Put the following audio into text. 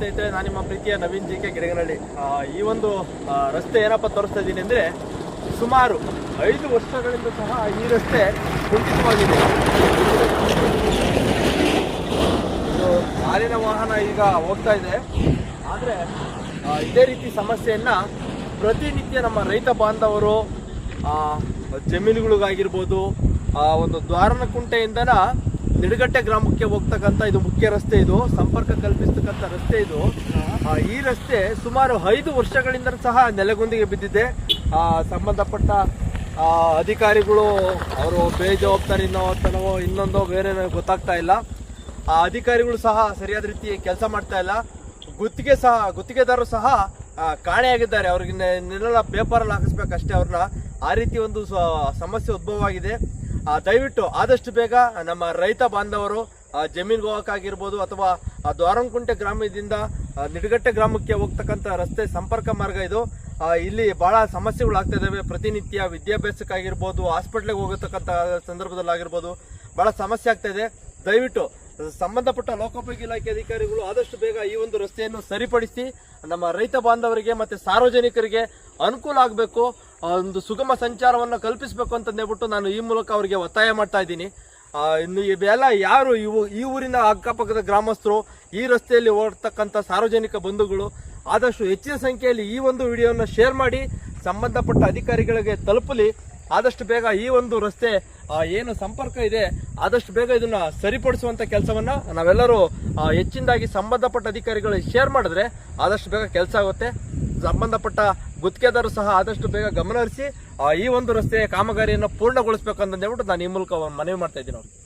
ಸ್ನೇಹಿತರೆ, ನಾನು ನಿಮ್ಮ ಪ್ರೀತಿಯ ನವೀನ್ ಜಿ ಕೆ ಗಿಡಗನಹಳ್ಳಿ. ಈ ಒಂದು ರಸ್ತೆ ಏನಪ್ಪ ತೋರಿಸ್ತಾ ಇದ್ದೀನಿ ಅಂದರೆ, ಸುಮಾರು 5 ವರ್ಷಗಳಿಂದ ಸಹ ಈ ರಸ್ತೆ ಕುಂಠಿತವಾಗಿದೆ. ಇದು ಹಾಲಿನ ವಾಹನ ಈಗ ಹೋಗ್ತಾ ಇದೆ. ಆದರೆ ಇದೇ ರೀತಿ ಸಮಸ್ಯೆಯನ್ನು ಪ್ರತಿನಿತ್ಯ ನಮ್ಮ ರೈತ ಬಾಂಧವರು ಜಮೀನುಗಳಿಗಾಗಿರ್ಬೋದು, ಒಂದು ದ್ವಾರನಕುಂಟೆಯಿಂದನ ನಿಡಗಟ್ಟೆ ಗ್ರಾಮಕ್ಕೆ ಹೋಗ್ತಕ್ಕಂಥ ಇದು ಮುಖ್ಯ ರಸ್ತೆ, ಇದು ಸಂಪರ್ಕ ಕಲ್ಪಿಸ್ತಕ್ಕಂಥ ರಸ್ತೆ. ಇದು ಈ ರಸ್ತೆ ಸುಮಾರು 5 ವರ್ಷಗಳಿಂದ ಸಹ ನೆಲೆಗುಂದಿಗೆ ಬಿದ್ದಿದೆ. ಸಂಬಂಧಪಟ್ಟ ಅಧಿಕಾರಿಗಳು ಅವರು ಬೇಜವಾಬ್ದಾರಿನೋ ಅಂತನೋ ಇನ್ನೊಂದೋ ಬೇರೆ ಗೊತ್ತಾಗ್ತಾ ಇಲ್ಲ. ಅಧಿಕಾರಿಗಳು ಸಹ ಸರಿಯಾದ ರೀತಿ ಕೆಲಸ ಮಾಡ್ತಾ ಇಲ್ಲ. ಗುತ್ತಿಗೆದಾರರು ಸಹ ಕಾಣೆಯಾಗಿದ್ದಾರೆ. ಅವ್ರಿಗೆ ನೆಲ ಪೇಪರಲ್ಲಿ ಹಾಕಿಸ್ಬೇಕಷ್ಟೇ ಅವ್ರನ್ನ. ಆ ರೀತಿ ಒಂದು ಸಮಸ್ಯೆ ಉದ್ಭವ ಆಗಿದೆ. ದಯವಿಟ್ಟು ಆದಷ್ಟು ಬೇಗ ನಮ್ಮ ರೈತ ಬಾಂಧವರು ಜಮೀನ್ಗೆ ಹೋಗೋಕ್ಕಾಗಿರ್ಬೋದು ಅಥವಾ ದ್ವಾರಂಕುಂಟೆ ಗ್ರಾಮದಿಂದ ನಿಡಗಟ್ಟೆ ಗ್ರಾಮಕ್ಕೆ ಹೋಗ್ತಕ್ಕಂಥ ರಸ್ತೆ ಸಂಪರ್ಕ ಮಾರ್ಗ ಇದು. ಇಲ್ಲಿ ಬಹಳ ಸಮಸ್ಯೆಗಳಾಗ್ತಾ ಇದ್ದಾವೆ. ಪ್ರತಿನಿತ್ಯ ವಿದ್ಯಾಭ್ಯಾಸಕ್ಕಾಗಿರ್ಬೋದು, ಹಾಸ್ಪಿಟ್ಲಿಗೆ ಹೋಗತಕ್ಕಂಥ ಸಂದರ್ಭದಲ್ಲಾಗಿರ್ಬೋದು ಬಹಳ ಸಮಸ್ಯೆ ಆಗ್ತಾ ಇದೆ. ದಯವಿಟ್ಟು ಸಂಬಂಧಪಟ್ಟ ಲೋಕೋಪಯೋಗಿ ಇಲಾಖೆ ಅಧಿಕಾರಿಗಳು ಆದಷ್ಟು ಬೇಗ ಈ ಒಂದು ರಸ್ತೆಯನ್ನು ಸರಿಪಡಿಸಿ ನಮ್ಮ ರೈತ ಬಾಂಧವರಿಗೆ ಮತ್ತು ಸಾರ್ವಜನಿಕರಿಗೆ ಅನುಕೂಲ ಆಗಬೇಕು, ಒಂದು ಸುಗಮ ಸಂಚಾರವನ್ನು ಕಲ್ಪಿಸಬೇಕು ಅಂತಂದೇಳ್ಬಿಟ್ಟು ನಾನು ಈ ಮೂಲಕ ಅವರಿಗೆ ಒತ್ತಾಯ ಮಾಡ್ತಾ ಇದ್ದೀನಿ. ಇನ್ನು ಇವೆಲ್ಲ ಯಾರು ಈ ಊರಿನ ಅಕ್ಕಪಕ್ಕದ ಗ್ರಾಮಸ್ಥರು, ಈ ರಸ್ತೆಯಲ್ಲಿ ಓಡ್ತಕ್ಕಂಥ ಸಾರ್ವಜನಿಕ ಬಂಧುಗಳು ಆದಷ್ಟು ಹೆಚ್ಚಿನ ಸಂಖ್ಯೆಯಲ್ಲಿ ಈ ಒಂದು ವಿಡಿಯೋನ ಶೇರ್ ಮಾಡಿ ಸಂಬಂಧಪಟ್ಟ ಅಧಿಕಾರಿಗಳಿಗೆ ತಲುಪಲಿ. ಆದಷ್ಟು ಬೇಗ ಈ ಒಂದು ರಸ್ತೆ ಏನು ಸಂಪರ್ಕ ಇದೆ ಆದಷ್ಟು ಬೇಗ ಇದನ್ನ ಸರಿಪಡಿಸುವಂತ ಕೆಲಸವನ್ನ ನಾವೆಲ್ಲರೂ ಹೆಚ್ಚಿನದಾಗಿ ಸಂಬಂಧಪಟ್ಟ ಅಧಿಕಾರಿಗಳಿಗೆ ಶೇರ್ ಮಾಡಿದ್ರೆ ಆದಷ್ಟು ಬೇಗ ಕೆಲಸ ಆಗುತ್ತೆ. ಸಂಬಂಧಪಟ್ಟ ಗುತ್ತಿಗೆದಾರರು ಸಹ ಆದಷ್ಟು ಬೇಗ ಗಮನಹರಿಸಿ ಈ ಒಂದು ರಸ್ತೆಯ ಕಾಮಗಾರಿಯನ್ನು ಪೂರ್ಣಗೊಳಿಸಬೇಕು ಅಂತ ಹೇಳ್ಬಿಟ್ಟು ನಾನು ಈ ಮೂಲಕ ಮನವಿ ಮಾಡ್ತಾ ಇದ್ದೀನಿ ಅವ್ರಿಗೆ.